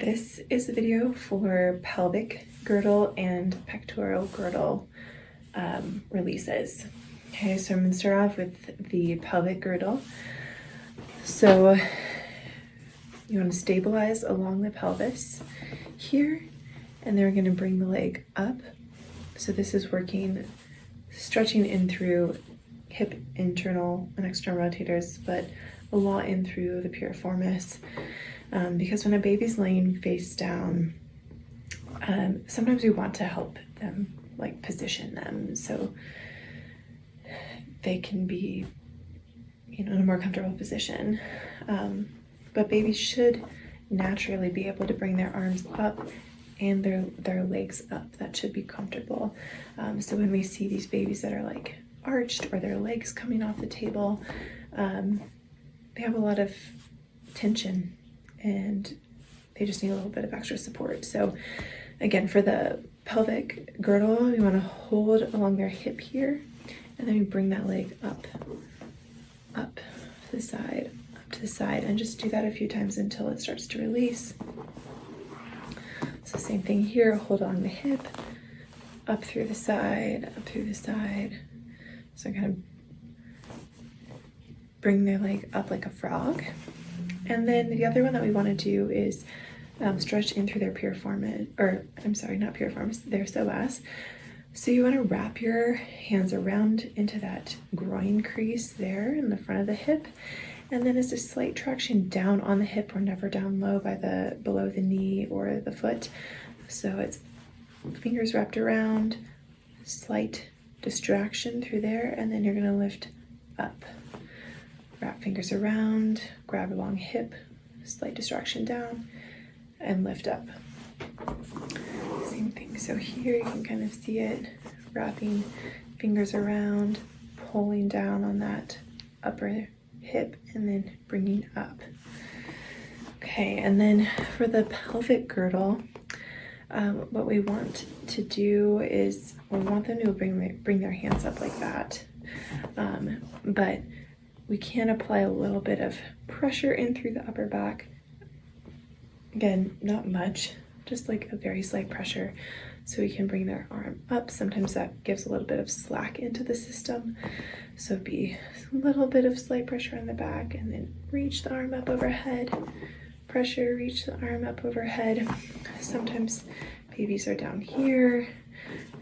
This is a video for pelvic girdle and pectoral girdle releases. Okay, so I'm going to start off with the pelvic girdle. So you want to stabilize along the pelvis here, and then we're going to bring the leg up. So this is working, stretching in through hip internal and external rotators, but a lot in through the piriformis. Because when a baby's laying face down, sometimes we want to help them, like position them so they can be, in a more comfortable position. But babies should naturally be able to bring their arms up and their legs up. That should be comfortable. So when we see these babies that are like arched or their legs coming off the table, they have a lot of tension and they just need a little bit of extra support. So again, for the pelvic girdle, you want to hold along their hip here, and then you bring that leg up to the side, and just do that a few times until it starts to release. So same thing here, hold on the hip, up through the side, So kind of bring their leg up like a frog. And then the other one that we want to do is stretch in through their piriformis, their psoas. So you want to wrap your hands around into that groin crease there in the front of the hip. And then it's a slight traction down on the hip. We're never down low below the knee or the foot. So it's fingers wrapped around, slight distraction through there, and then you're going to lift up. Wrap fingers around, grab along hip, slight distraction down, and lift up. Same thing. So here you can kind of see it, wrapping fingers around, pulling down on that upper hip, and then bringing up. Okay, and then for the pelvic girdle, what we want to do is we want them to bring their hands up like that, but we can apply a little bit of pressure in through the upper back. Again, not much, just like a very slight pressure, so we can bring their arm up. Sometimes that gives a little bit of slack into the system, so it'd be a little bit of slight pressure on the back, and then reach the arm up overhead. Pressure, reach the arm up overhead. Sometimes babies are down here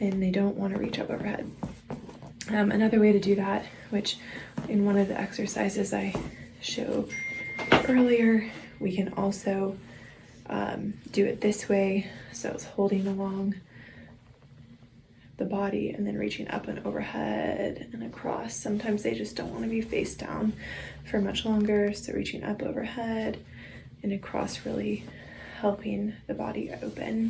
and they don't want to reach up overhead. Another way to do that, which in one of the exercises I show earlier, we can also do it this way. So it's holding along the body and then reaching up and overhead and across. Sometimes they just don't want to be face down for much longer, so reaching up overhead and across, really helping the body open.